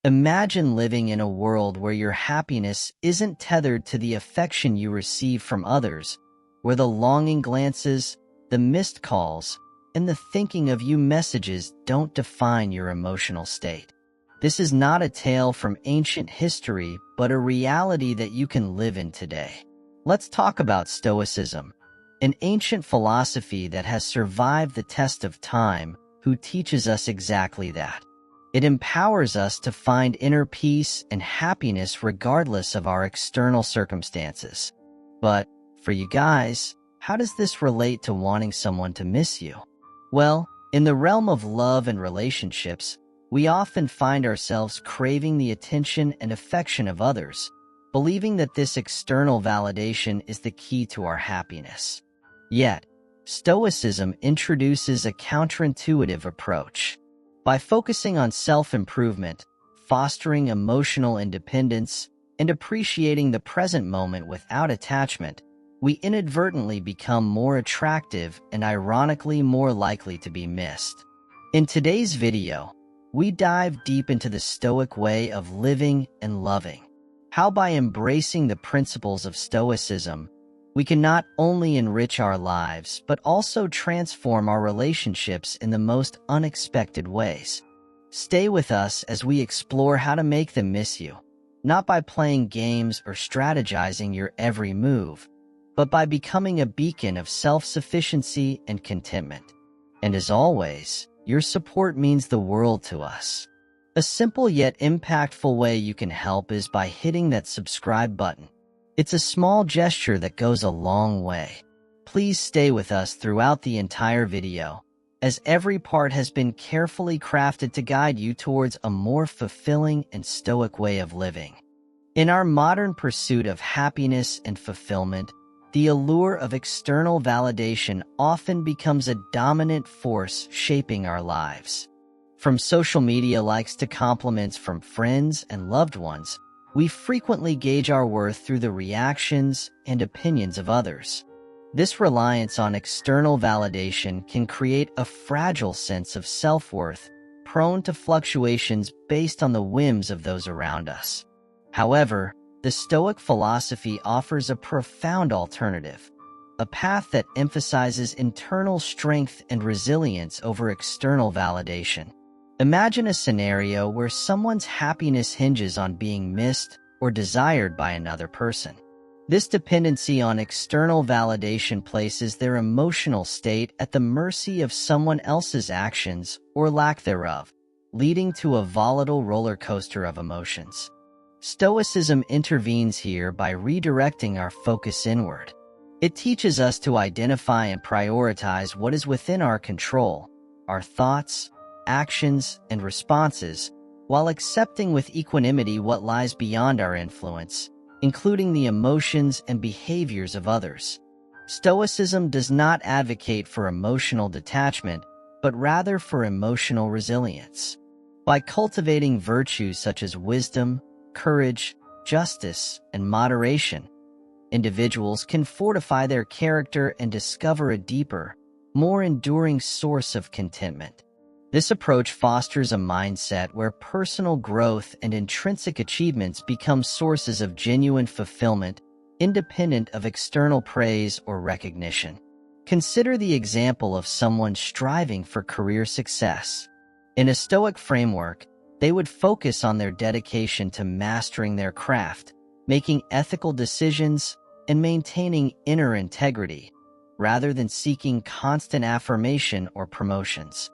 Imagine living in a world where your happiness isn't tethered to the affection you receive from others, where the longing glances, the missed calls, and the thinking of you messages don't define your emotional state. This is not a tale from ancient history, but a reality that you can live in today. Let's talk about Stoicism, an ancient philosophy that has survived the test of time, who teaches us exactly that. It empowers us to find inner peace and happiness regardless of our external circumstances. But, for you guys, how does this relate to wanting someone to miss you? Well, in the realm of love and relationships, we often find ourselves craving the attention and affection of others, believing that this external validation is the key to our happiness. Yet, Stoicism introduces a counterintuitive approach. By focusing on self-improvement, fostering emotional independence, and appreciating the present moment without attachment, we inadvertently become more attractive and ironically more likely to be missed. In today's video, we dive deep into the Stoic way of living and loving. How by embracing the principles of Stoicism, we can not only enrich our lives, but also transform our relationships in the most unexpected ways. Stay with us as we explore how to make them miss you, not by playing games or strategizing your every move, but by becoming a beacon of self-sufficiency and contentment. And as always, your support means the world to us. A simple yet impactful way you can help is by hitting that subscribe button. It's a small gesture that goes a long way. Please stay with us throughout the entire video, as every part has been carefully crafted to guide you towards a more fulfilling and stoic way of living. In our modern pursuit of happiness and fulfillment, the allure of external validation often becomes a dominant force shaping our lives. From social media likes to compliments from friends and loved ones, we frequently gauge our worth through the reactions and opinions of others. This reliance on external validation can create a fragile sense of self-worth, prone to fluctuations based on the whims of those around us. However, the Stoic philosophy offers a profound alternative, a path that emphasizes internal strength and resilience over external validation. Imagine a scenario where someone's happiness hinges on being missed or desired by another person. This dependency on external validation places their emotional state at the mercy of someone else's actions or lack thereof, leading to a volatile roller coaster of emotions. Stoicism intervenes here by redirecting our focus inward. It teaches us to identify and prioritize what is within our control, our thoughts, actions, and responses, while accepting with equanimity what lies beyond our influence, including the emotions and behaviors of others. Stoicism does not advocate for emotional detachment, but rather for emotional resilience. By cultivating virtues such as wisdom, courage, justice, and moderation, individuals can fortify their character and discover a deeper, more enduring source of contentment. This approach fosters a mindset where personal growth and intrinsic achievements become sources of genuine fulfillment, independent of external praise or recognition. Consider the example of someone striving for career success. In a Stoic framework, they would focus on their dedication to mastering their craft, making ethical decisions, and maintaining inner integrity, rather than seeking constant affirmation or promotions.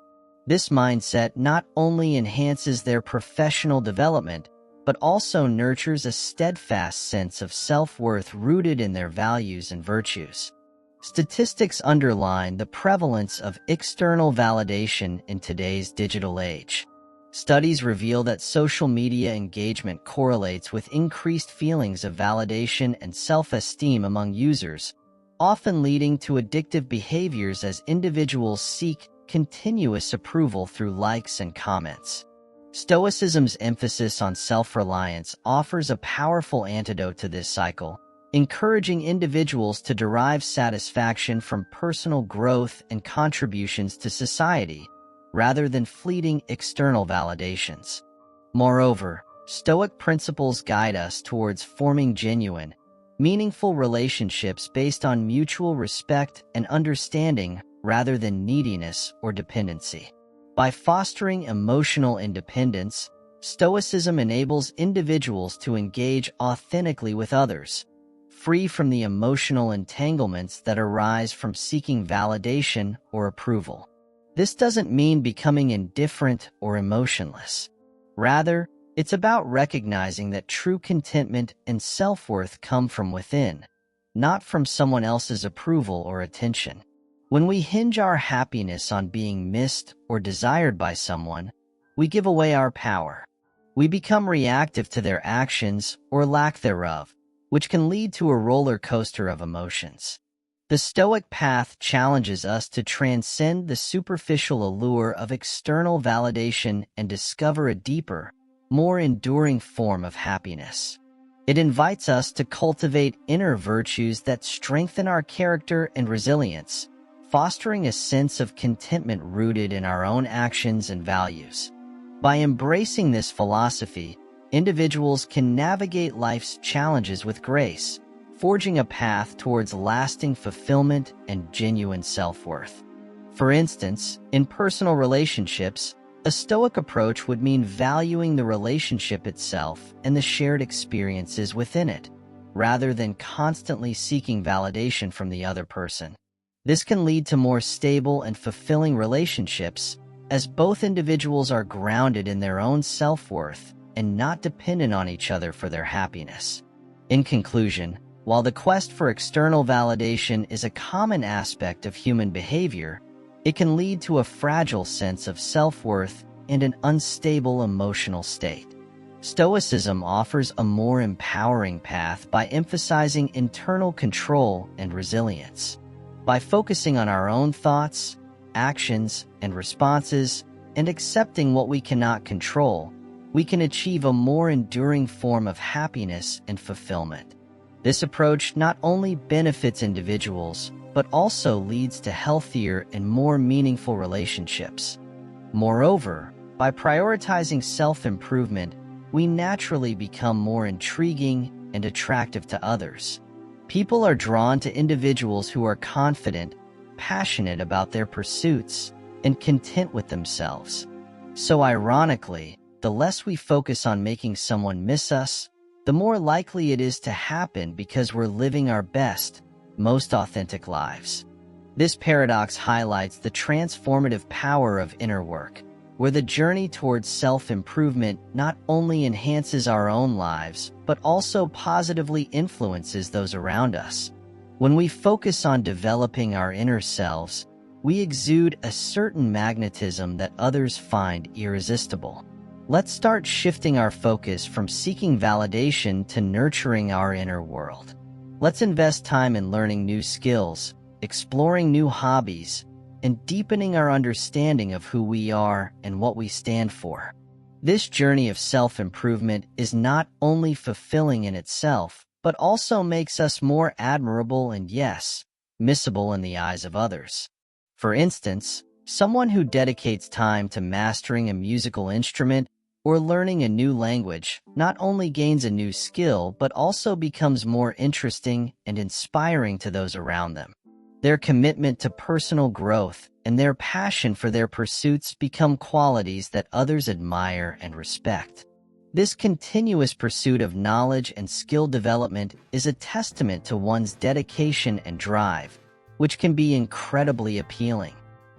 This mindset not only enhances their professional development, but also nurtures a steadfast sense of self-worth rooted in their values and virtues. Statistics underline the prevalence of external validation in today's digital age. Studies reveal that social media engagement correlates with increased feelings of validation and self-esteem among users, often leading to addictive behaviors as individuals seek continuous approval through likes and comments. Stoicism's emphasis on self-reliance offers a powerful antidote to this cycle, encouraging individuals to derive satisfaction from personal growth and contributions to society, rather than fleeting external validations. Moreover, Stoic principles guide us towards forming genuine, meaningful relationships based on mutual respect and understanding rather than neediness or dependency. By fostering emotional independence, Stoicism enables individuals to engage authentically with others, free from the emotional entanglements that arise from seeking validation or approval. This doesn't mean becoming indifferent or emotionless. Rather, it's about recognizing that true contentment and self-worth come from within, not from someone else's approval or attention. When we hinge our happiness on being missed or desired by someone, we give away our power. We become reactive to their actions or lack thereof, which can lead to a roller coaster of emotions. The Stoic path challenges us to transcend the superficial allure of external validation and discover a deeper, more enduring form of happiness. It invites us to cultivate inner virtues that strengthen our character and resilience, fostering a sense of contentment rooted in our own actions and values. By embracing this philosophy, individuals can navigate life's challenges with grace, forging a path towards lasting fulfillment and genuine self-worth. For instance, in personal relationships, a Stoic approach would mean valuing the relationship itself and the shared experiences within it, rather than constantly seeking validation from the other person. This can lead to more stable and fulfilling relationships, as both individuals are grounded in their own self-worth and not dependent on each other for their happiness. In conclusion, while the quest for external validation is a common aspect of human behavior, it can lead to a fragile sense of self-worth and an unstable emotional state. Stoicism offers a more empowering path by emphasizing internal control and resilience. By focusing on our own thoughts, actions, and responses, and accepting what we cannot control, we can achieve a more enduring form of happiness and fulfillment. This approach not only benefits individuals, but also leads to healthier and more meaningful relationships. Moreover, by prioritizing self-improvement, we naturally become more intriguing and attractive to others. People are drawn to individuals who are confident, passionate about their pursuits, and content with themselves. So ironically, the less we focus on making someone miss us, the more likely it is to happen because we're living our best, most authentic lives. This paradox highlights the transformative power of inner work, where the journey towards self-improvement not only enhances our own lives, but also positively influences those around us. When we focus on developing our inner selves, we exude a certain magnetism that others find irresistible. Let's start shifting our focus from seeking validation to nurturing our inner world. Let's invest time in learning new skills, exploring new hobbies, and deepening our understanding of who we are and what we stand for. This journey of self-improvement is not only fulfilling in itself, but also makes us more admirable and, yes, missable in the eyes of others. For instance, someone who dedicates time to mastering a musical instrument or learning a new language not only gains a new skill but also becomes more interesting and inspiring to those around them. Their commitment to personal growth and their passion for their pursuits become qualities that others admire and respect. This continuous pursuit of knowledge and skill development is a testament to one's dedication and drive, which can be incredibly appealing.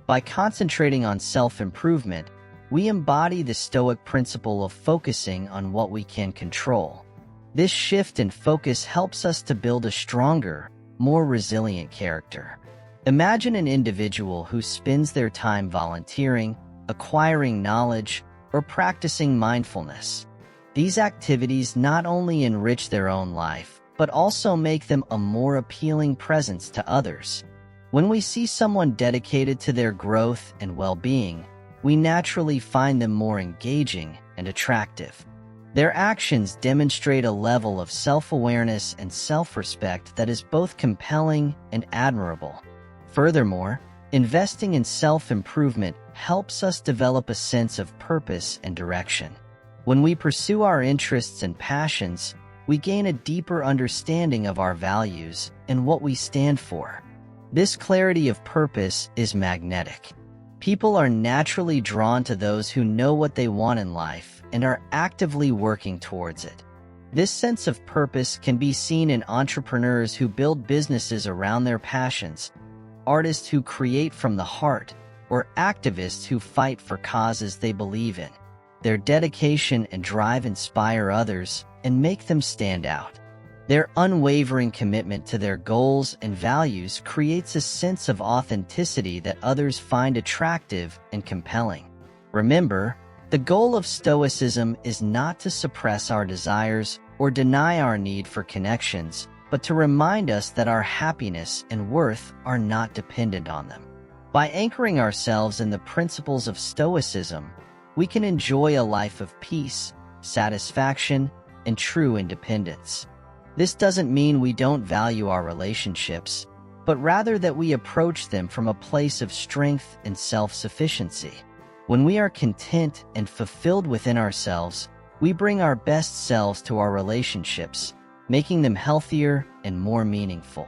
By concentrating on self-improvement, we embody the Stoic principle of focusing on what we can control. This shift in focus helps us to build a stronger, more resilient character. Imagine an individual who spends their time volunteering, acquiring knowledge, or practicing mindfulness. These activities not only enrich their own life, but also make them a more appealing presence to others. When we see someone dedicated to their growth and well-being, we naturally find them more engaging and attractive. Their actions demonstrate a level of self-awareness and self-respect that is both compelling and admirable. Furthermore, investing in self-improvement helps us develop a sense of purpose and direction. When we pursue our interests and passions, we gain a deeper understanding of our values and what we stand for. This clarity of purpose is magnetic. People are naturally drawn to those who know what they want in life and are actively working towards it. This sense of purpose can be seen in entrepreneurs who build businesses around their passions, artists who create from the heart, or activists who fight for causes they believe in. Their dedication and drive inspire others and make them stand out. Their unwavering commitment to their goals and values creates a sense of authenticity that others find attractive and compelling. Remember, the goal of Stoicism is not to suppress our desires or deny our need for connections, but to remind us that our happiness and worth are not dependent on them. By anchoring ourselves in the principles of Stoicism, we can enjoy a life of peace, satisfaction, and true independence. This doesn't mean we don't value our relationships, but rather that we approach them from a place of strength and self-sufficiency. When we are content and fulfilled within ourselves, we bring our best selves to our relationships, making them healthier and more meaningful.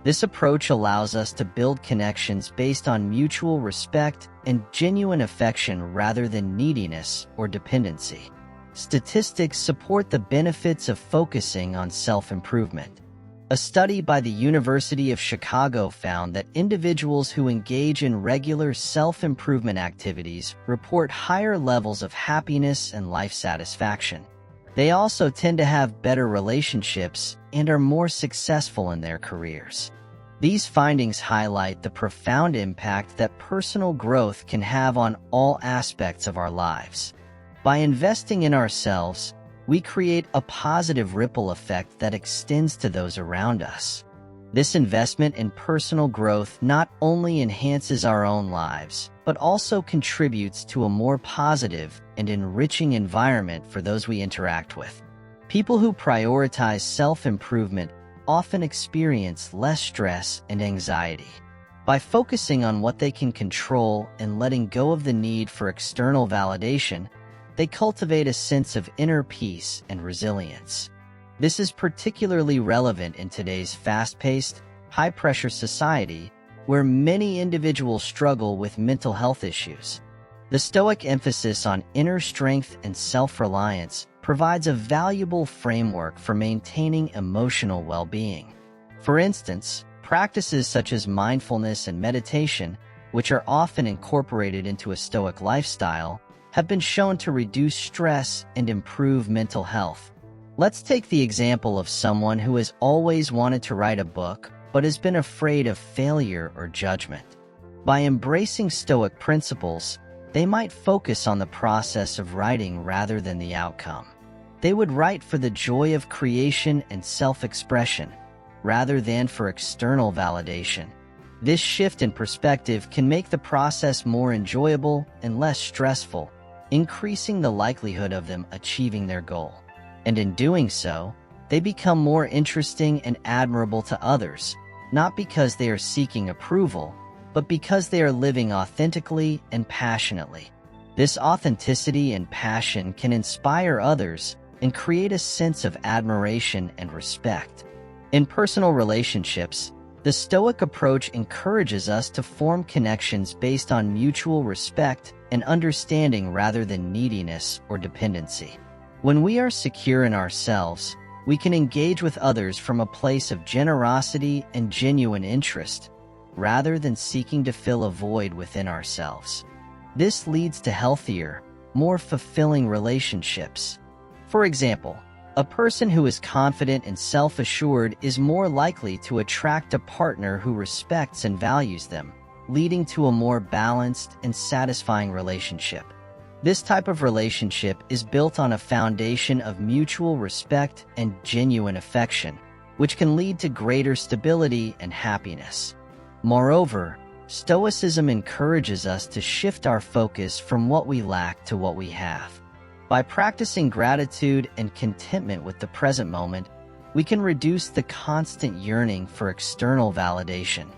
This approach allows us to build connections based on mutual respect and genuine affection rather than neediness or dependency. Statistics support the benefits of focusing on self-improvement. A study by the University of Chicago found that individuals who engage in regular self-improvement activities report higher levels of happiness and life satisfaction. They also tend to have better relationships and are more successful in their careers. These findings highlight the profound impact that personal growth can have on all aspects of our lives. By investing in ourselves, we create a positive ripple effect that extends to those around us. This investment in personal growth not only enhances our own lives, but also contributes to a more positive and enriching environment for those we interact with. People who prioritize self-improvement often experience less stress and anxiety. By focusing on what they can control and letting go of the need for external validation, they cultivate a sense of inner peace and resilience. This is particularly relevant in today's fast-paced, high-pressure society where many individuals struggle with mental health issues. The Stoic emphasis on inner strength and self-reliance provides a valuable framework for maintaining emotional well-being. For instance, practices such as mindfulness and meditation, which are often incorporated into a Stoic lifestyle, have been shown to reduce stress and improve mental health. Let's take the example of someone who has always wanted to write a book but has been afraid of failure or judgment. By embracing Stoic principles, they might focus on the process of writing rather than the outcome. They would write for the joy of creation and self-expression, rather than for external validation. This shift in perspective can make the process more enjoyable and less stressful, increasing the likelihood of them achieving their goal. And in doing so, they become more interesting and admirable to others, not because they are seeking approval, but because they are living authentically and passionately. This authenticity and passion can inspire others and create a sense of admiration and respect. In personal relationships, the Stoic approach encourages us to form connections based on mutual respect and understanding rather than neediness or dependency. When we are secure in ourselves, we can engage with others from a place of generosity and genuine interest, rather than seeking to fill a void within ourselves. This leads to healthier, more fulfilling relationships. For example, a person who is confident and self-assured is more likely to attract a partner who respects and values them, leading to a more balanced and satisfying relationship. This type of relationship is built on a foundation of mutual respect and genuine affection, which can lead to greater stability and happiness. Moreover, Stoicism encourages us to shift our focus from what we lack to what we have. By practicing gratitude and contentment with the present moment, we can reduce the constant yearning for external validation.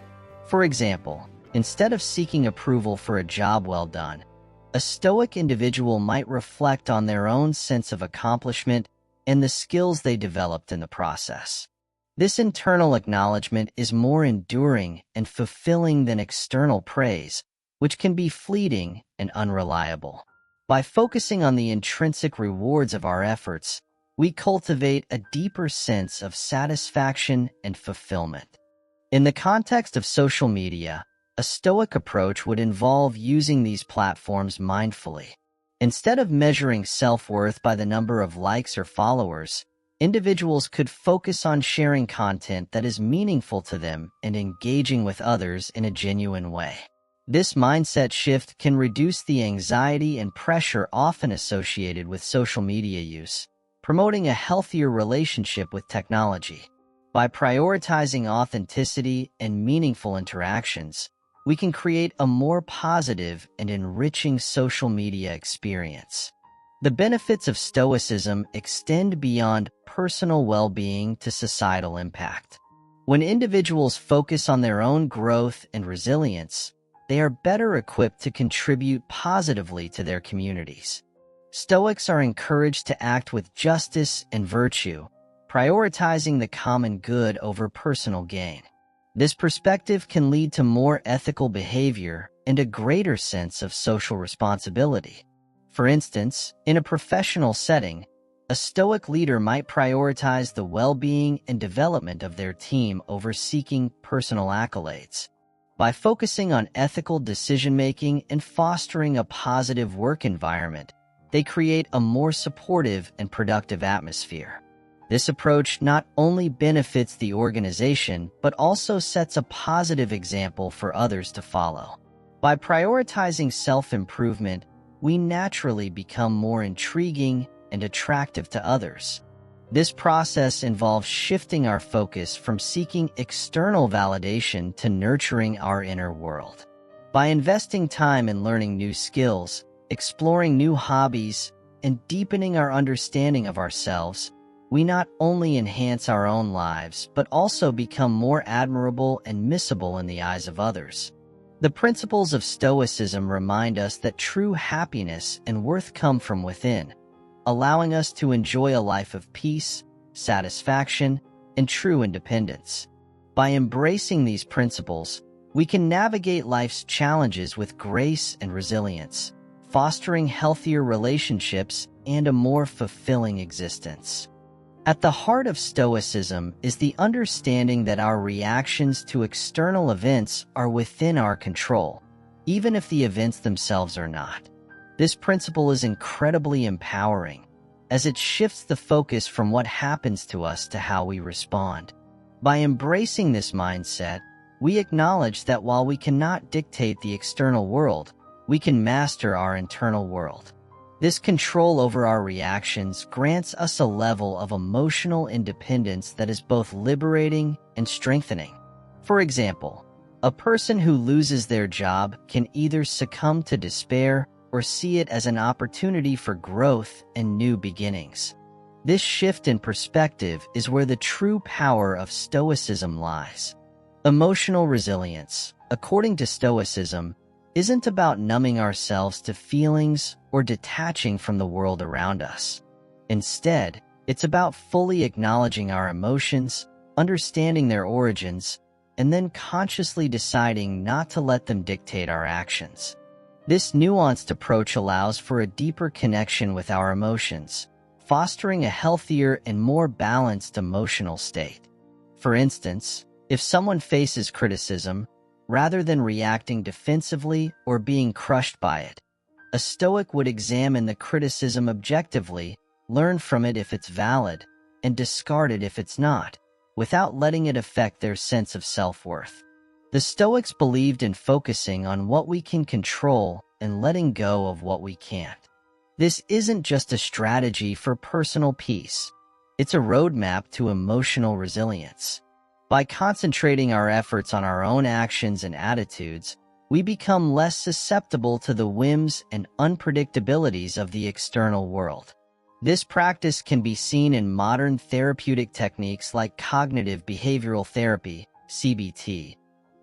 For example, instead of seeking approval for a job well done, A Stoic individual might reflect on their own sense of accomplishment and the skills they developed in the process. This internal acknowledgement is more enduring and fulfilling than external praise, which can be fleeting and unreliable. By focusing on the intrinsic rewards of our efforts, we cultivate a deeper sense of satisfaction and fulfillment. In the context of social media, a Stoic approach would involve using these platforms mindfully. Instead of measuring self-worth by the number of likes or followers, individuals could focus on sharing content that is meaningful to them and engaging with others in a genuine way. This mindset shift can reduce the anxiety and pressure often associated with social media use, promoting a healthier relationship with technology. By prioritizing authenticity and meaningful interactions, we can create a more positive and enriching social media experience. The benefits of Stoicism extend beyond personal well-being to societal impact. When individuals focus on their own growth and resilience, they are better equipped to contribute positively to their communities. Stoics are encouraged to act with justice and virtue, prioritizing the common good over personal gain. This perspective can lead to more ethical behavior and a greater sense of social responsibility. For instance, in a professional setting, a Stoic leader might prioritize the well-being and development of their team over seeking personal accolades. By focusing on ethical decision-making and fostering a positive work environment, they create a more supportive and productive atmosphere. This approach not only benefits the organization, but also sets a positive example for others to follow. By prioritizing self-improvement, we naturally become more intriguing and attractive to others. This process involves shifting our focus from seeking external validation to nurturing our inner world. By investing time in learning new skills, exploring new hobbies, and deepening our understanding of ourselves, we not only enhance our own lives, but also become more admirable and missable in the eyes of others. The principles of Stoicism remind us that true happiness and worth come from within, allowing us to enjoy a life of peace, satisfaction, and true independence. By embracing these principles, we can navigate life's challenges with grace and resilience, fostering healthier relationships and a more fulfilling existence. At the heart of Stoicism is the understanding that our reactions to external events are within our control, even if the events themselves are not. This principle is incredibly empowering, as it shifts the focus from what happens to us to how we respond. By embracing this mindset, we acknowledge that while we cannot dictate the external world, we can master our internal world. This control over our reactions grants us a level of emotional independence that is both liberating and strengthening. For example, a person who loses their job can either succumb to despair or see it as an opportunity for growth and new beginnings. This shift in perspective is where the true power of Stoicism lies. Emotional resilience, according to Stoicism, isn't about numbing ourselves to feelings or detaching from the world around us. Instead, it's about fully acknowledging our emotions, understanding their origins, and then consciously deciding not to let them dictate our actions. This nuanced approach allows for a deeper connection with our emotions, fostering a healthier and more balanced emotional state. For instance, if someone faces criticism, rather than reacting defensively or being crushed by it, a Stoic would examine the criticism objectively, learn from it if it's valid, and discard it if it's not, without letting it affect their sense of self-worth. The Stoics believed in focusing on what we can control and letting go of what we can't. This isn't just a strategy for personal peace. It's a roadmap to emotional resilience. By concentrating our efforts on our own actions and attitudes, we become less susceptible to the whims and unpredictabilities of the external world. This practice can be seen in modern therapeutic techniques like cognitive behavioral therapy, CBT.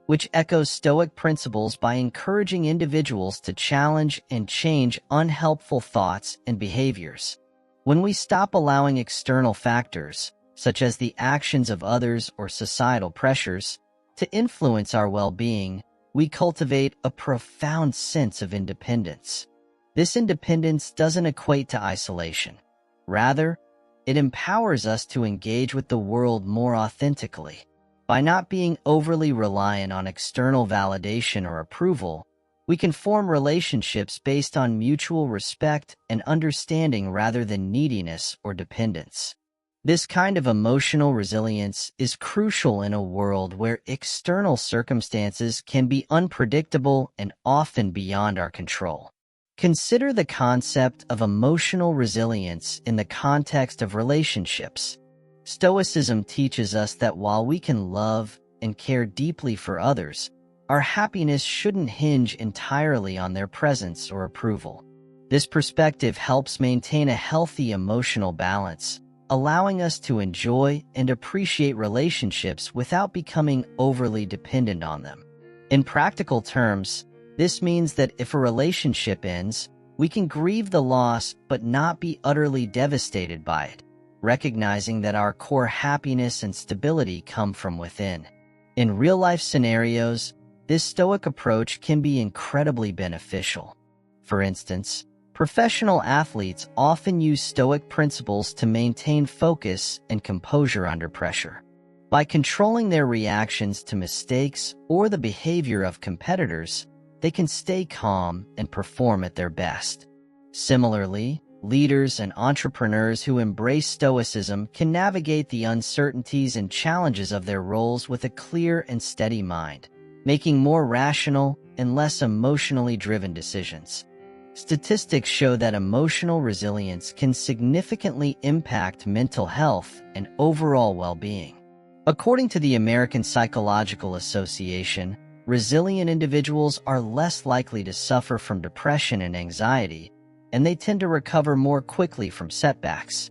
which echoes Stoic principles by encouraging individuals to challenge and change unhelpful thoughts and behaviors. When we stop allowing external factors, such as the actions of others or societal pressures, to influence our well-being, we cultivate a profound sense of independence. This independence doesn't equate to isolation. Rather, it empowers us to engage with the world more authentically. By not being overly reliant on external validation or approval, we can form relationships based on mutual respect and understanding rather than neediness or dependence. This kind of emotional resilience is crucial in a world where external circumstances can be unpredictable and often beyond our control. Consider the concept of emotional resilience in the context of relationships. Stoicism teaches us that while we can love and care deeply for others, our happiness shouldn't hinge entirely on their presence or approval. This perspective helps maintain a healthy emotional balance, allowing us to enjoy and appreciate relationships without becoming overly dependent on them. In practical terms, this means that if a relationship ends, we can grieve the loss but not be utterly devastated by it, recognizing that our core happiness and stability come from within. In real-life scenarios, this Stoic approach can be incredibly beneficial. For instance, professional athletes often use Stoic principles to maintain focus and composure under pressure. By controlling their reactions to mistakes or the behavior of competitors, they can stay calm and perform at their best. Similarly, leaders and entrepreneurs who embrace Stoicism can navigate the uncertainties and challenges of their roles with a clear and steady mind, making more rational and less emotionally driven decisions. Statistics show that emotional resilience can significantly impact mental health and overall well-being. According to the American Psychological Association, resilient individuals are less likely to suffer from depression and anxiety, and they tend to recover more quickly from setbacks.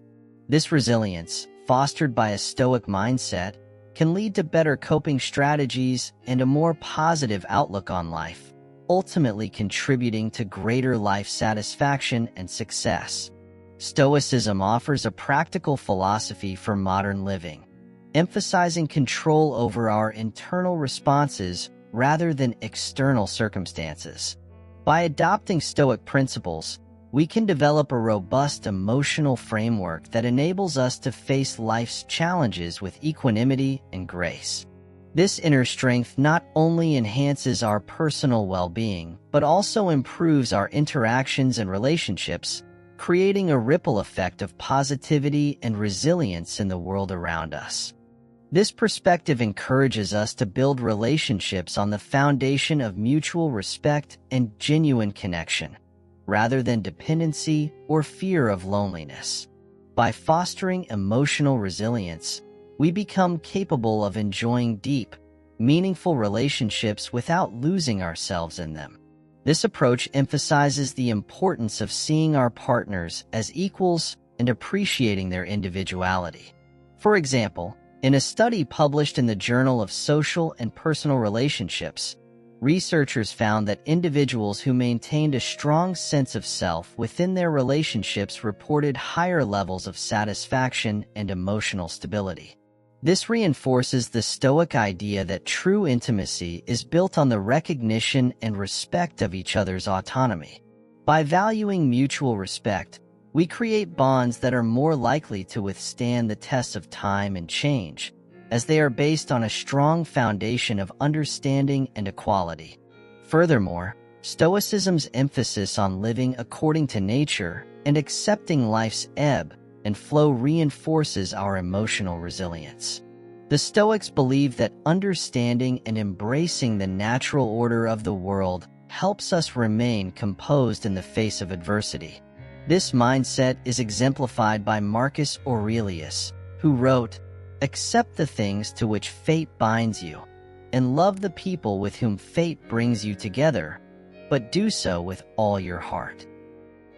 This resilience, fostered by a Stoic mindset, can lead to better coping strategies and a more positive outlook on life, ultimately contributing to greater life satisfaction and success. Stoicism offers a practical philosophy for modern living, emphasizing control over our internal responses rather than external circumstances. By adopting Stoic principles, we can develop a robust emotional framework that enables us to face life's challenges with equanimity and grace. This inner strength not only enhances our personal well-being, but also improves our interactions and relationships, creating a ripple effect of positivity and resilience in the world around us. This perspective encourages us to build relationships on the foundation of mutual respect and genuine connection, rather than dependency or fear of loneliness. By fostering emotional resilience, we become capable of enjoying deep, meaningful relationships without losing ourselves in them. This approach emphasizes the importance of seeing our partners as equals and appreciating their individuality. For example, in a study published in the Journal of Social and Personal Relationships, researchers found that individuals who maintained a strong sense of self within their relationships reported higher levels of satisfaction and emotional stability. This reinforces the Stoic idea that true intimacy is built on the recognition and respect of each other's autonomy. By valuing mutual respect, we create bonds that are more likely to withstand the tests of time and change, as they are based on a strong foundation of understanding and equality. Furthermore, Stoicism's emphasis on living according to nature and accepting life's ebb and flow reinforces our emotional resilience. The Stoics believe that understanding and embracing the natural order of the world helps us remain composed in the face of adversity. This mindset is exemplified by Marcus Aurelius, who wrote, "Accept the things to which fate binds you, and love the people with whom fate brings you together, but do so with all your heart."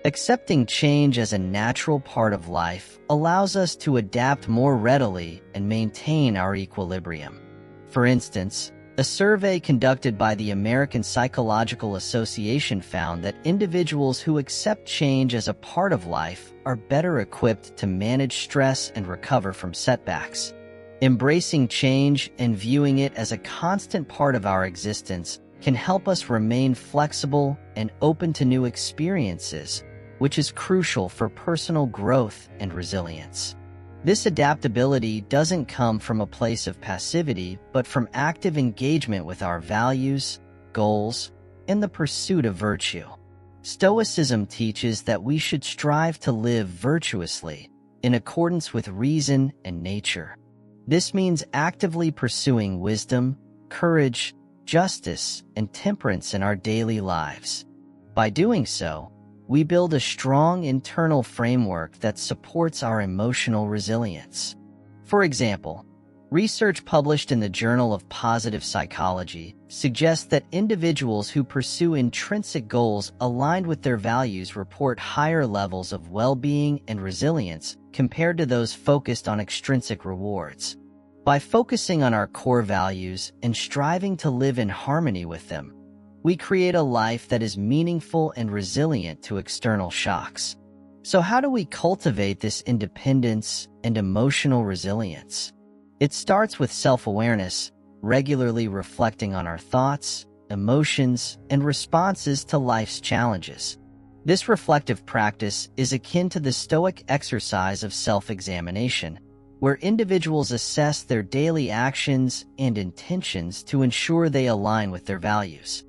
Accepting change as a natural part of life allows us to adapt more readily and maintain our equilibrium. For instance, A survey conducted by the American Psychological Association found that individuals who accept change as a part of life are better equipped to manage stress and recover from setbacks. Embracing change and viewing it as a constant part of our existence can help us remain flexible and open to new experiences, which is crucial for personal growth and resilience. This adaptability doesn't come from a place of passivity, but from active engagement with our values, goals, and the pursuit of virtue. Stoicism teaches that we should strive to live virtuously, in accordance with reason and nature. This means actively pursuing wisdom, courage, justice, and temperance in our daily lives. By doing so, we build a strong internal framework that supports our emotional resilience. For example, research published in the Journal of Positive Psychology suggests that individuals who pursue intrinsic goals aligned with their values report higher levels of well-being and resilience compared to those focused on extrinsic rewards. By focusing on our core values and striving to live in harmony with them, we create a life that is meaningful and resilient to external shocks. So how do we cultivate this independence and emotional resilience? It starts with self-awareness, regularly reflecting on our thoughts, emotions, and responses to life's challenges. This reflective practice is akin to the Stoic exercise of self-examination, where individuals assess their daily actions and intentions to ensure they align with their values.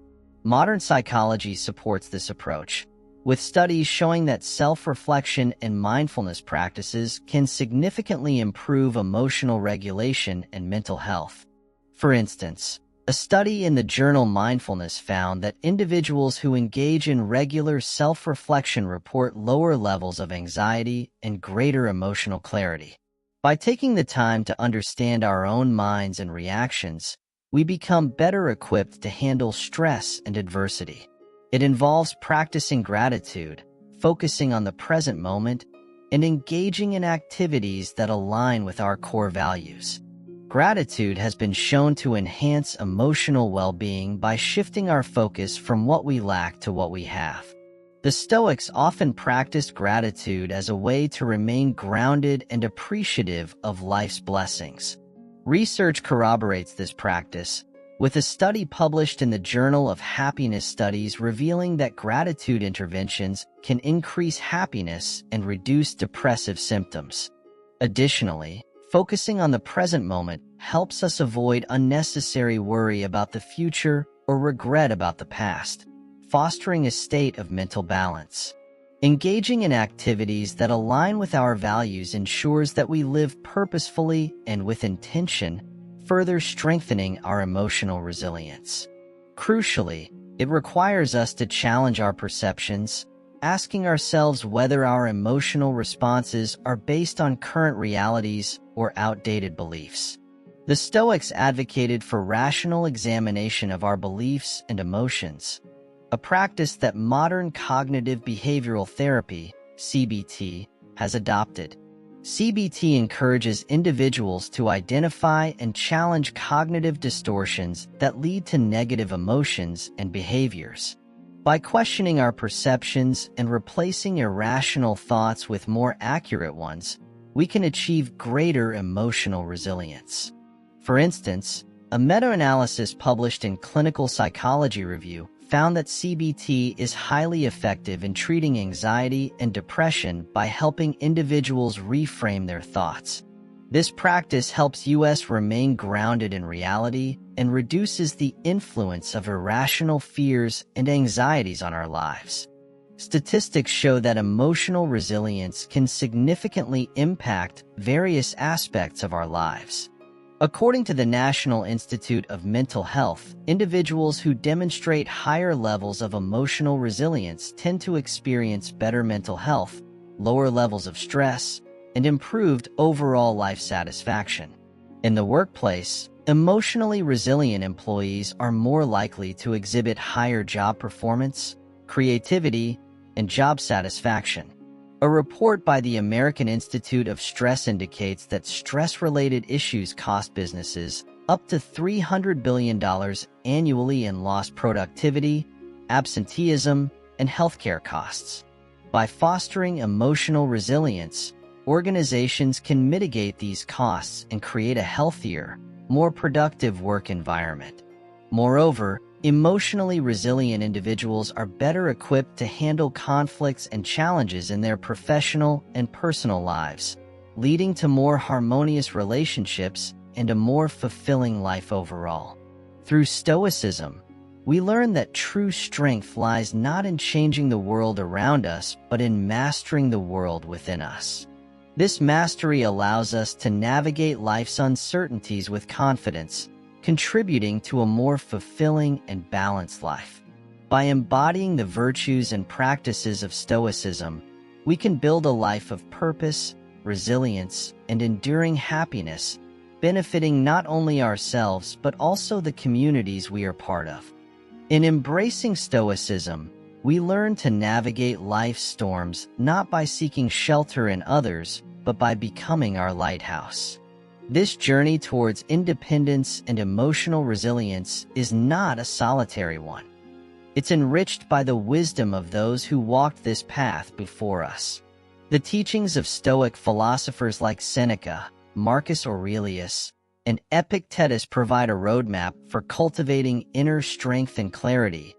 Modern psychology supports this approach, with studies showing that self-reflection and mindfulness practices can significantly improve emotional regulation and mental health. For instance, a study in the journal Mindfulness found that individuals who engage in regular self-reflection report lower levels of anxiety and greater emotional clarity. By taking the time to understand our own minds and reactions, we become better equipped to handle stress and adversity. It involves practicing gratitude, focusing on the present moment, and engaging in activities that align with our core values. Gratitude has been shown to enhance emotional well-being by shifting our focus from what we lack to what we have. The Stoics often practiced gratitude as a way to remain grounded and appreciative of life's blessings. Research corroborates this practice, with a study published in the Journal of Happiness Studies revealing that gratitude interventions can increase happiness and reduce depressive symptoms. Additionally, focusing on the present moment helps us avoid unnecessary worry about the future or regret about the past, fostering a state of mental balance. Engaging in activities that align with our values ensures that we live purposefully and with intention, further strengthening our emotional resilience. Crucially, it requires us to challenge our perceptions, asking ourselves whether our emotional responses are based on current realities or outdated beliefs. The Stoics advocated for rational examination of our beliefs and emotions, a practice that modern cognitive behavioral therapy, CBT, has adopted. CBT encourages individuals to identify and challenge cognitive distortions that lead to negative emotions and behaviors. By questioning our perceptions and replacing irrational thoughts with more accurate ones, we can achieve greater emotional resilience. For instance, a meta-analysis published in Clinical Psychology Review found that CBT is highly effective in treating anxiety and depression by helping individuals reframe their thoughts. This practice helps us remain grounded in reality and reduces the influence of irrational fears and anxieties on our lives. Statistics show that emotional resilience can significantly impact various aspects of our lives. According to the National Institute of Mental Health, individuals who demonstrate higher levels of emotional resilience tend to experience better mental health, lower levels of stress, and improved overall life satisfaction. In the workplace, emotionally resilient employees are more likely to exhibit higher job performance, creativity, and job satisfaction. A report by the American Institute of Stress indicates that stress-related issues cost businesses up to $300 billion annually in lost productivity, absenteeism, and healthcare costs. By fostering emotional resilience, organizations can mitigate these costs and create a healthier, more productive work environment. Moreover, emotionally resilient individuals are better equipped to handle conflicts and challenges in their professional and personal lives, leading to more harmonious relationships and a more fulfilling life overall. Through Stoicism, we learn that true strength lies not in changing the world around us, but in mastering the world within us. This mastery allows us to navigate life's uncertainties with confidence, contributing to a more fulfilling and balanced life. By embodying the virtues and practices of Stoicism, we can build a life of purpose, resilience, and enduring happiness, benefiting not only ourselves but also the communities we are part of. In embracing Stoicism, we learn to navigate life's storms not by seeking shelter in others, but by becoming our lighthouse. This journey towards independence and emotional resilience is not a solitary one. It's enriched by the wisdom of those who walked this path before us. The teachings of Stoic philosophers like Seneca, Marcus Aurelius, and Epictetus provide a roadmap for cultivating inner strength and clarity,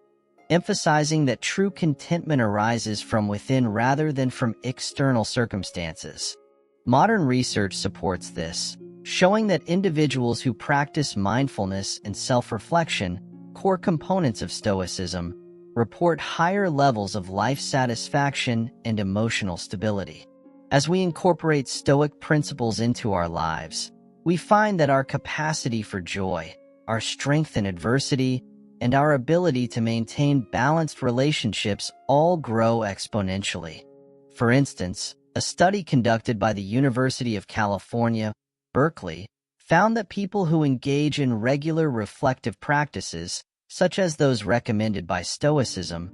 emphasizing that true contentment arises from within rather than from external circumstances. Modern research supports this, showing that individuals who practice mindfulness and self-reflection, core components of Stoicism, report higher levels of life satisfaction and emotional stability. As we incorporate Stoic principles into our lives, we find that our capacity for joy, our strength in adversity, and our ability to maintain balanced relationships all grow exponentially. For instance, a study conducted by the University of California, Berkeley, found that people who engage in regular reflective practices, such as those recommended by Stoicism,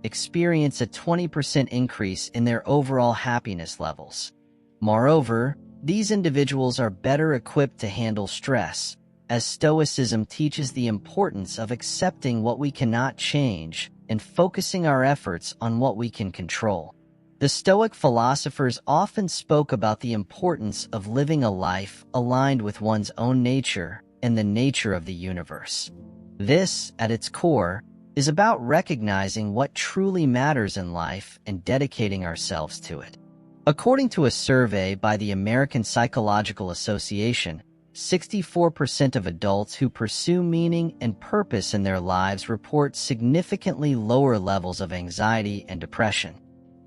experience a 20% increase in their overall happiness levels. Moreover, these individuals are better equipped to handle stress, as Stoicism teaches the importance of accepting what we cannot change and focusing our efforts on what we can control. The Stoic philosophers often spoke about the importance of living a life aligned with one's own nature and the nature of the universe. This, at its core, is about recognizing what truly matters in life and dedicating ourselves to it. According to a survey by the American Psychological Association, 64% of adults who pursue meaning and purpose in their lives report significantly lower levels of anxiety and depression.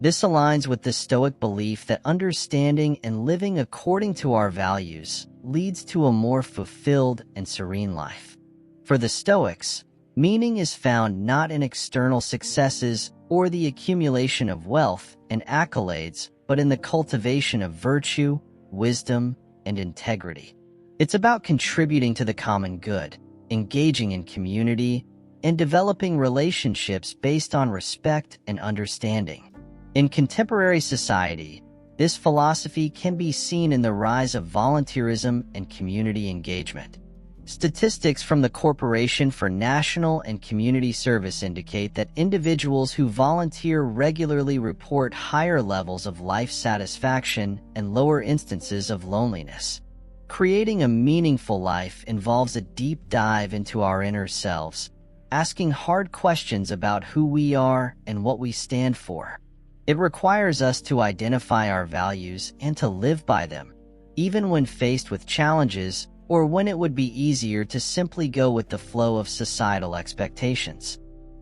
This aligns with the Stoic belief that understanding and living according to our values leads to a more fulfilled and serene life. For the Stoics, meaning is found not in external successes or the accumulation of wealth and accolades, but in the cultivation of virtue, wisdom, and integrity. It's about contributing to the common good, engaging in community, and developing relationships based on respect and understanding. In contemporary society, this philosophy can be seen in the rise of volunteerism and community engagement. Statistics from the Corporation for National and Community Service indicate that individuals who volunteer regularly report higher levels of life satisfaction and lower instances of loneliness. Creating a meaningful life involves a deep dive into our inner selves, asking hard questions about who we are and what we stand for. It requires us to identify our values and to live by them, even when faced with challenges or when it would be easier to simply go with the flow of societal expectations.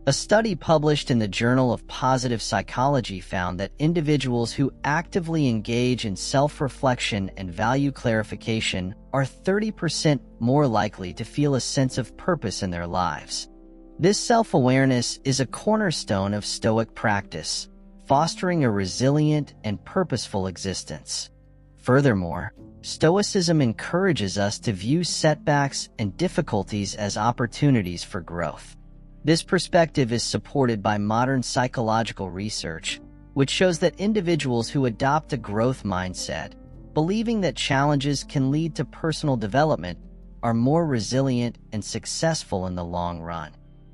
A study published in the Journal of Positive Psychology found that individuals who actively engage in self-reflection and value clarification are 30% more likely to feel a sense of purpose in their lives. This self-awareness is a cornerstone of Stoic practice, fostering a resilient and purposeful existence. Furthermore, Stoicism encourages us to view setbacks and difficulties as opportunities for growth. This perspective is supported by modern psychological research, which shows that individuals who adopt a growth mindset, believing that challenges can lead to personal development, are more resilient and successful in the long run.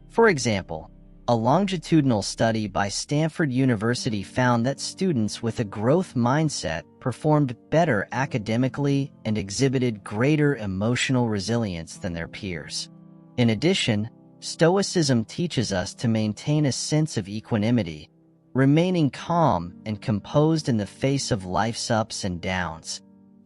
For example, a longitudinal study by Stanford University found that students with a growth mindset performed better academically and exhibited greater emotional resilience than their peers. In addition, Stoicism teaches us to maintain a sense of equanimity, remaining calm and composed in the face of life's ups and downs.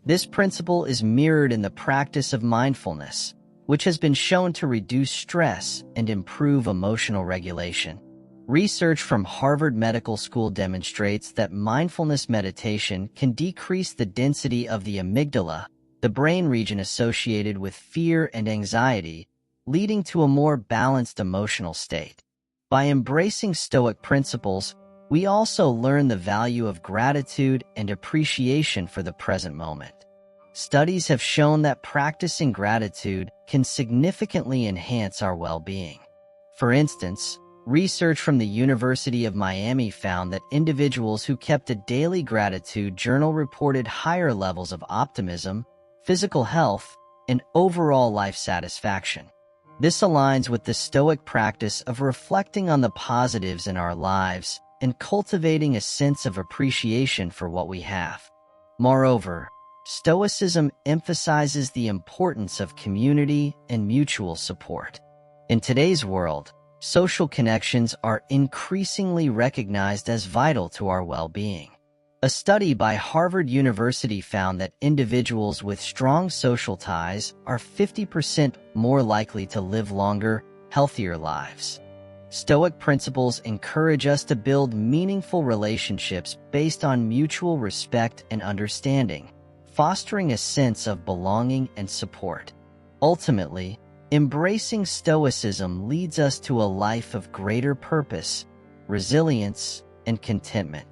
This principle is mirrored in the practice of mindfulness, which has been shown to reduce stress and improve emotional regulation. Research from Harvard Medical School demonstrates that mindfulness meditation can decrease the density of the amygdala, the brain region associated with fear and anxiety, leading to a more balanced emotional state. By embracing Stoic principles, we also learn the value of gratitude and appreciation for the present moment. Studies have shown that practicing gratitude can significantly enhance our well-being. For instance, research from the University of Miami found that individuals who kept a daily gratitude journal reported higher levels of optimism, physical health, and overall life satisfaction. This aligns with the Stoic practice of reflecting on the positives in our lives and cultivating a sense of appreciation for what we have. Moreover, Stoicism emphasizes the importance of community and mutual support. In today's world, social connections are increasingly recognized as vital to our well-being. A study by Harvard University found that individuals with strong social ties are 50% more likely to live longer, healthier lives. Stoic principles encourage us to build meaningful relationships based on mutual respect and understanding, fostering a sense of belonging and support. Ultimately, embracing Stoicism leads us to a life of greater purpose, resilience, and contentment.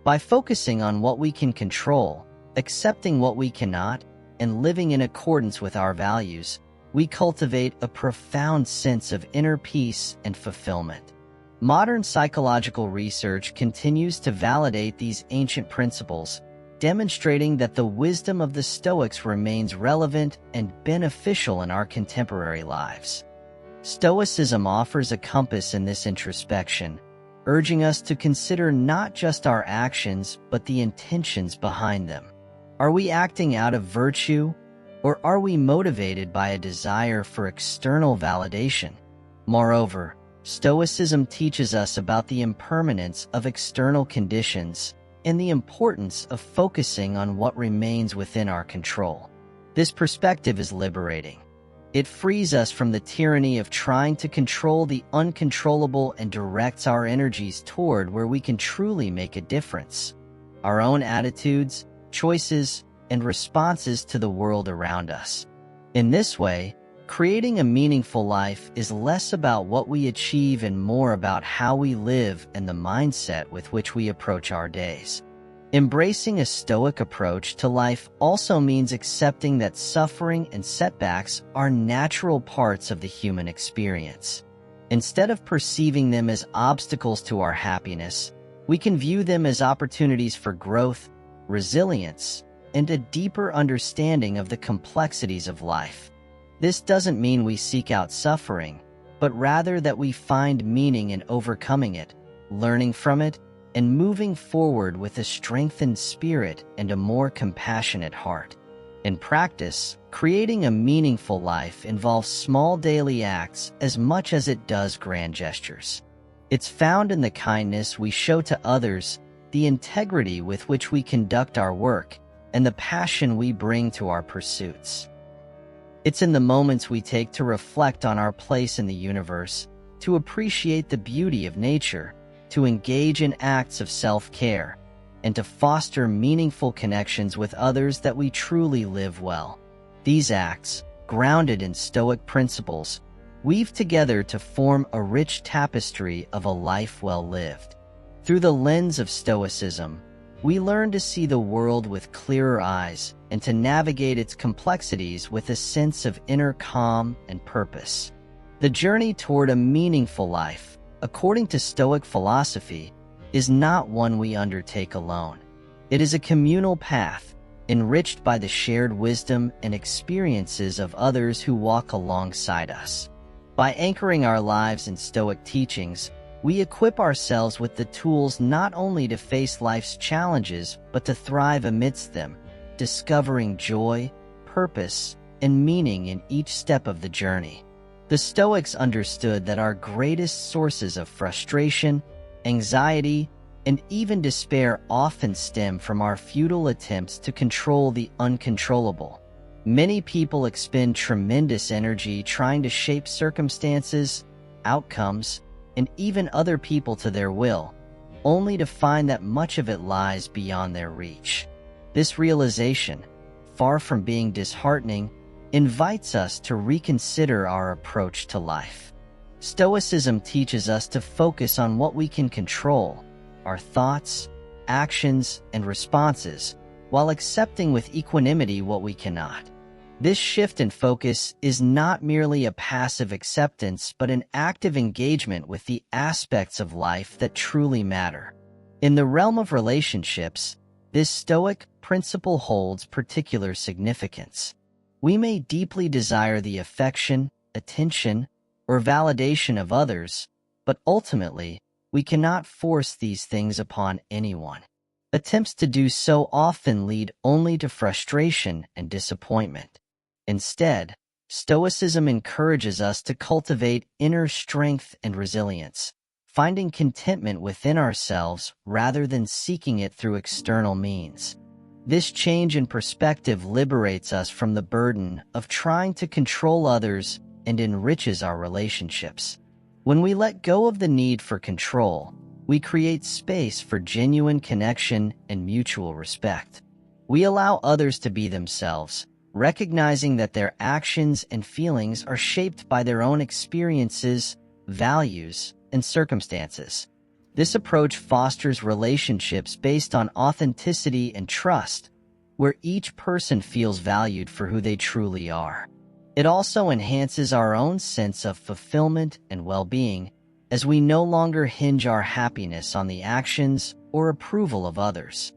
By focusing on what we can control, accepting what we cannot, and living in accordance with our values, we cultivate a profound sense of inner peace and fulfillment. Modern psychological research continues to validate these ancient principles, demonstrating that the wisdom of the Stoics remains relevant and beneficial in our contemporary lives. Stoicism offers a compass in this introspection, urging us to consider not just our actions, but the intentions behind them. Are we acting out of virtue, or are we motivated by a desire for external validation? Moreover, Stoicism teaches us about the impermanence of external conditions and the importance of focusing on what remains within our control. This perspective is liberating. It frees us from the tyranny of trying to control the uncontrollable and directs our energies toward where we can truly make a difference: our own attitudes, choices, and responses to the world around us. In this way, creating a meaningful life is less about what we achieve and more about how we live and the mindset with which we approach our days. Embracing a Stoic approach to life also means accepting that suffering and setbacks are natural parts of the human experience. Instead of perceiving them as obstacles to our happiness, we can view them as opportunities for growth, resilience, and a deeper understanding of the complexities of life. This doesn't mean we seek out suffering, but rather that we find meaning in overcoming it, learning from it, and moving forward with a strengthened spirit and a more compassionate heart. In practice, creating a meaningful life involves small daily acts as much as it does grand gestures. It's found in the kindness we show to others, the integrity with which we conduct our work, and the passion we bring to our pursuits. It's in the moments we take to reflect on our place in the universe, to appreciate the beauty of nature, to engage in acts of self-care, and to foster meaningful connections with others that we truly live well. These acts, grounded in Stoic principles, weave together to form a rich tapestry of a life well lived. Through the lens of Stoicism, we learn to see the world with clearer eyes and to navigate its complexities with a sense of inner calm and purpose. The journey toward a meaningful life, according to Stoic philosophy, is not one we undertake alone. It is a communal path, enriched by the shared wisdom and experiences of others who walk alongside us. By anchoring our lives in Stoic teachings, we equip ourselves with the tools not only to face life's challenges, but to thrive amidst them, discovering joy, purpose, and meaning in each step of the journey. The Stoics understood that our greatest sources of frustration, anxiety, and even despair often stem from our futile attempts to control the uncontrollable. Many people expend tremendous energy trying to shape circumstances, outcomes, and even other people to their will, only to find that much of it lies beyond their reach. This realization, far from being disheartening, invites us to reconsider our approach to life. Stoicism teaches us to focus on what we can control, our thoughts, actions, and responses, while accepting with equanimity what we cannot. This shift in focus is not merely a passive acceptance, but an active engagement with the aspects of life that truly matter. In the realm of relationships, this Stoic principle holds particular significance. We may deeply desire the affection, attention, or validation of others, but ultimately, we cannot force these things upon anyone. Attempts to do so often lead only to frustration and disappointment. Instead, Stoicism encourages us to cultivate inner strength and resilience, finding contentment within ourselves rather than seeking it through external means. This change in perspective liberates us from the burden of trying to control others and enriches our relationships. When we let go of the need for control, we create space for genuine connection and mutual respect. We allow others to be themselves, recognizing that their actions and feelings are shaped by their own experiences, values, and circumstances. This approach fosters relationships based on authenticity and trust, where each person feels valued for who they truly are. It also enhances our own sense of fulfillment and well-being, as we no longer hinge our happiness on the actions or approval of others.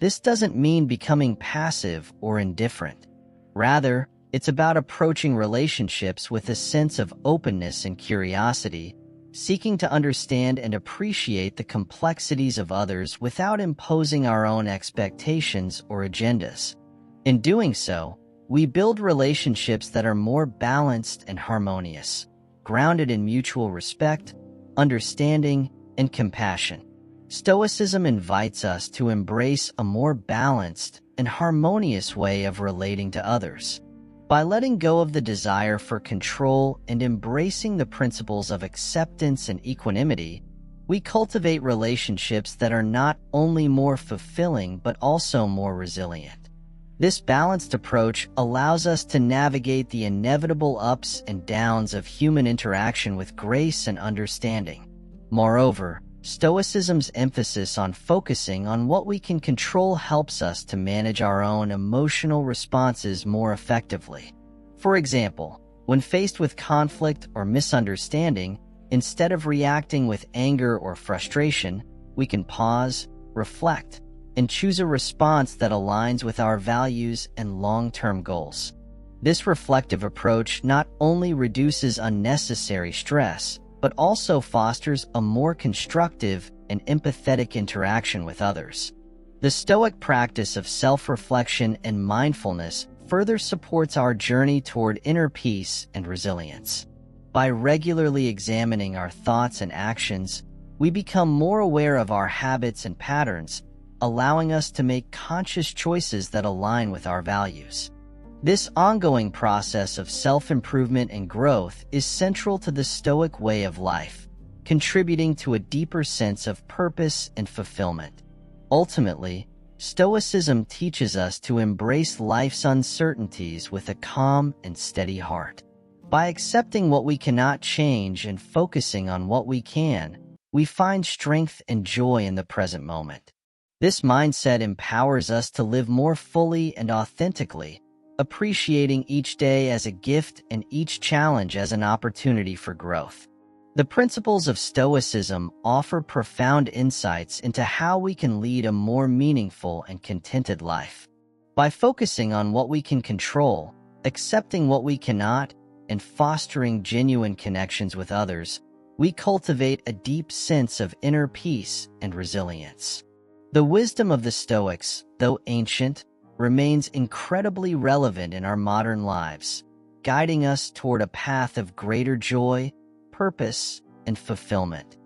This doesn't mean becoming passive or indifferent. Rather, it's about approaching relationships with a sense of openness and curiosity, seeking to understand and appreciate the complexities of others without imposing our own expectations or agendas. In doing so, we build relationships that are more balanced and harmonious, grounded in mutual respect, understanding, and compassion. Stoicism invites us to embrace a more balanced and harmonious way of relating to others. By letting go of the desire for control and embracing the principles of acceptance and equanimity, we cultivate relationships that are not only more fulfilling but also more resilient. This balanced approach allows us to navigate the inevitable ups and downs of human interaction with grace and understanding. Moreover, Stoicism's emphasis on focusing on what we can control helps us to manage our own emotional responses more effectively. For example, when faced with conflict or misunderstanding, instead of reacting with anger or frustration, we can pause, reflect, and choose a response that aligns with our values and long-term goals. This reflective approach not only reduces unnecessary stress, but also fosters a more constructive and empathetic interaction with others. The Stoic practice of self-reflection and mindfulness further supports our journey toward inner peace and resilience. By regularly examining our thoughts and actions, we become more aware of our habits and patterns, allowing us to make conscious choices that align with our values. This ongoing process of self-improvement and growth is central to the Stoic way of life, contributing to a deeper sense of purpose and fulfillment. Ultimately, Stoicism teaches us to embrace life's uncertainties with a calm and steady heart. By accepting what we cannot change and focusing on what we can, we find strength and joy in the present moment. This mindset empowers us to live more fully and authentically, appreciating each day as a gift and each challenge as an opportunity for growth. The principles of Stoicism offer profound insights into how we can lead a more meaningful and contented life. By focusing on what we can control, accepting what we cannot, and fostering genuine connections with others, we cultivate a deep sense of inner peace and resilience. The wisdom of the Stoics, though ancient, remains incredibly relevant in our modern lives, guiding us toward a path of greater joy, purpose, and fulfillment.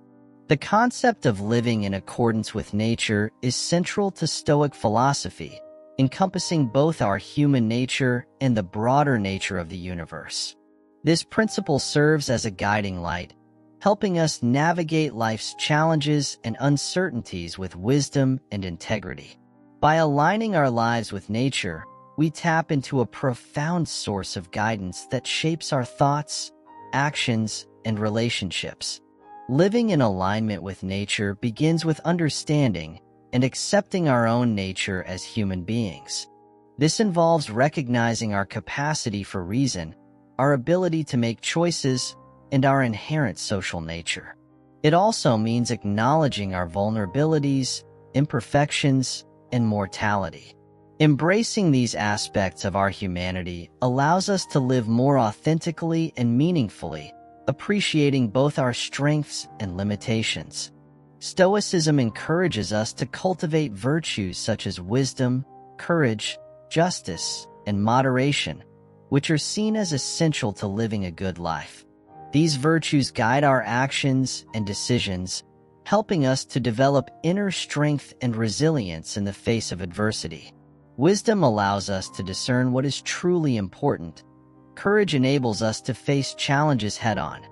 The concept of living in accordance with nature is central to Stoic philosophy, encompassing both our human nature and the broader nature of the universe. This principle serves as a guiding light, helping us navigate life's challenges and uncertainties with wisdom and integrity. By aligning our lives with nature, we tap into a profound source of guidance that shapes our thoughts, actions, and relationships. Living in alignment with nature begins with understanding and accepting our own nature as human beings. This involves recognizing our capacity for reason, our ability to make choices, and our inherent social nature. It also means acknowledging our vulnerabilities, imperfections, and mortality. Embracing these aspects of our humanity allows us to live more authentically and meaningfully, appreciating both our strengths and limitations. Stoicism encourages us to cultivate virtues such as wisdom, courage, justice, and moderation, which are seen as essential to living a good life. These virtues guide our actions and decisions, helping us to develop inner strength and resilience in the face of adversity. Wisdom allows us to discern what is truly important. Courage enables us to face challenges head-on.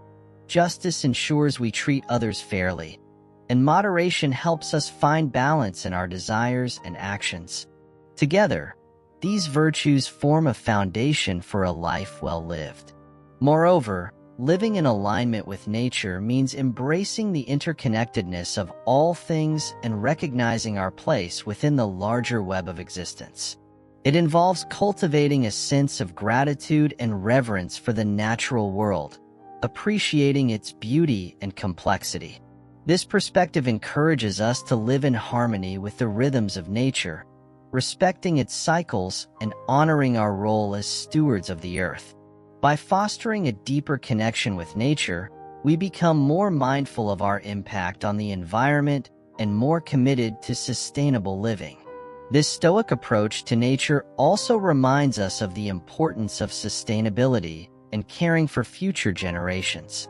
Justice ensures we treat others fairly, and moderation helps us find balance in our desires and actions. Together, these virtues form a foundation for a life well lived. Moreover, living in alignment with nature means embracing the interconnectedness of all things and recognizing our place within the larger web of existence. It involves cultivating a sense of gratitude and reverence for the natural world, appreciating its beauty and complexity. This perspective encourages us to live in harmony with the rhythms of nature, respecting its cycles and honoring our role as stewards of the earth. By fostering a deeper connection with nature, we become more mindful of our impact on the environment and more committed to sustainable living. This Stoic approach to nature also reminds us of the importance of sustainability and caring for future generations.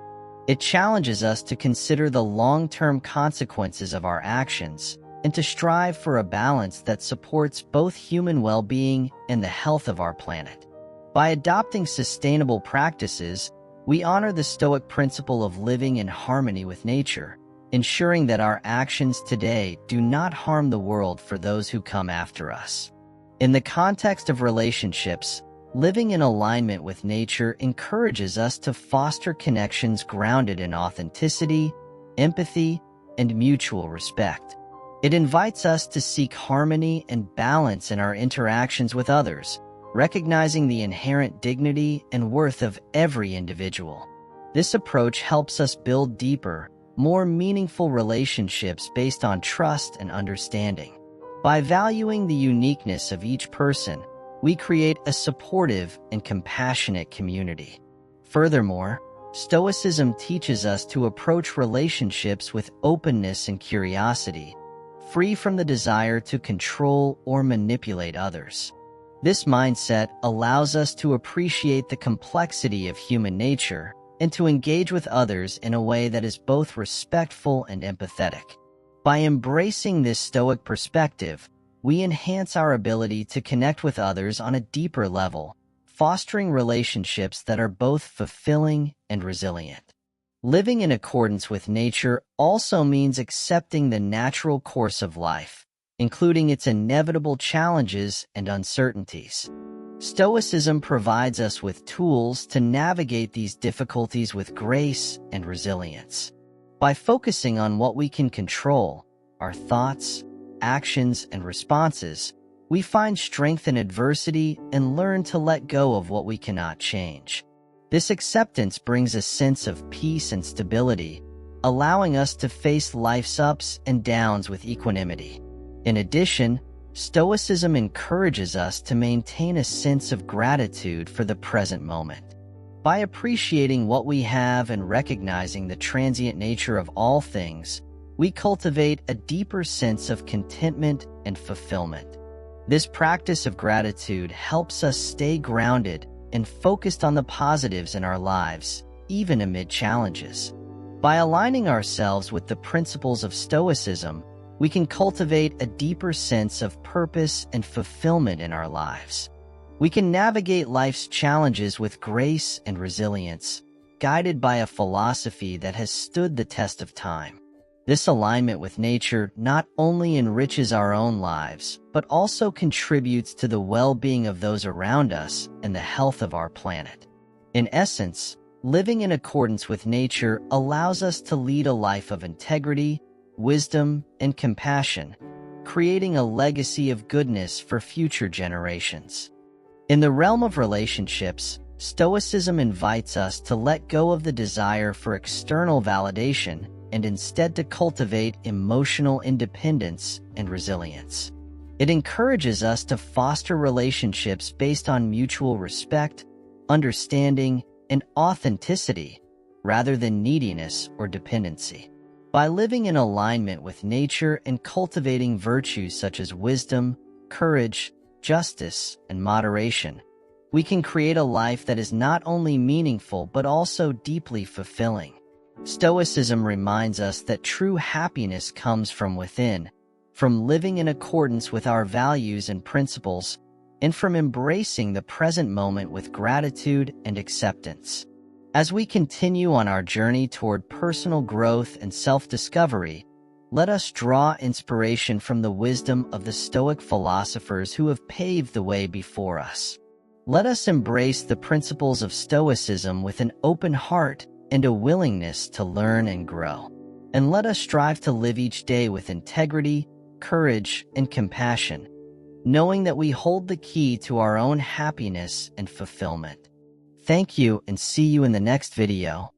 It challenges us to consider the long-term consequences of our actions and to strive for a balance that supports both human well-being and the health of our planet. By adopting sustainable practices, we honor the Stoic principle of living in harmony with nature, ensuring that our actions today do not harm the world for those who come after us. In the context of relationships, living in alignment with nature encourages us to foster connections grounded in authenticity, empathy, and mutual respect. It invites us to seek harmony and balance in our interactions with others, recognizing the inherent dignity and worth of every individual. This approach helps us build deeper, more meaningful relationships based on trust and understanding. By valuing the uniqueness of each person, we create a supportive and compassionate community. Furthermore, Stoicism teaches us to approach relationships with openness and curiosity, free from the desire to control or manipulate others. This mindset allows us to appreciate the complexity of human nature and to engage with others in a way that is both respectful and empathetic. By embracing this Stoic perspective, we enhance our ability to connect with others on a deeper level, fostering relationships that are both fulfilling and resilient. Living in accordance with nature also means accepting the natural course of life, including its inevitable challenges and uncertainties. Stoicism provides us with tools to navigate these difficulties with grace and resilience. By focusing on what we can control, our thoughts, actions, and responses, we find strength in adversity and learn to let go of what we cannot change. This acceptance brings a sense of peace and stability, allowing us to face life's ups and downs with equanimity. In addition, Stoicism encourages us to maintain a sense of gratitude for the present moment. By appreciating what we have and recognizing the transient nature of all things, we cultivate a deeper sense of contentment and fulfillment. This practice of gratitude helps us stay grounded and focused on the positives in our lives, even amid challenges. By aligning ourselves with the principles of Stoicism, we can cultivate a deeper sense of purpose and fulfillment in our lives. We can navigate life's challenges with grace and resilience, guided by a philosophy that has stood the test of time. This alignment with nature not only enriches our own lives, but also contributes to the well-being of those around us and the health of our planet. In essence, living in accordance with nature allows us to lead a life of integrity, wisdom, and compassion, creating a legacy of goodness for future generations. In the realm of relationships, Stoicism invites us to let go of the desire for external validation and instead to cultivate emotional independence and resilience. It encourages us to foster relationships based on mutual respect, understanding, and authenticity, rather than neediness or dependency. By living in alignment with nature and cultivating virtues such as wisdom, courage, justice, and moderation, we can create a life that is not only meaningful but also deeply fulfilling. Stoicism reminds us that true happiness comes from within, from living in accordance with our values and principles, and from embracing the present moment with gratitude and acceptance. As we continue on our journey toward personal growth and self-discovery, let us draw inspiration from the wisdom of the Stoic philosophers who have paved the way before us. Let us embrace the principles of Stoicism with an open heart and a willingness to learn and grow. And let us strive to live each day with integrity, courage, and compassion, knowing that we hold the key to our own happiness and fulfillment. Thank you, and see you in the next video.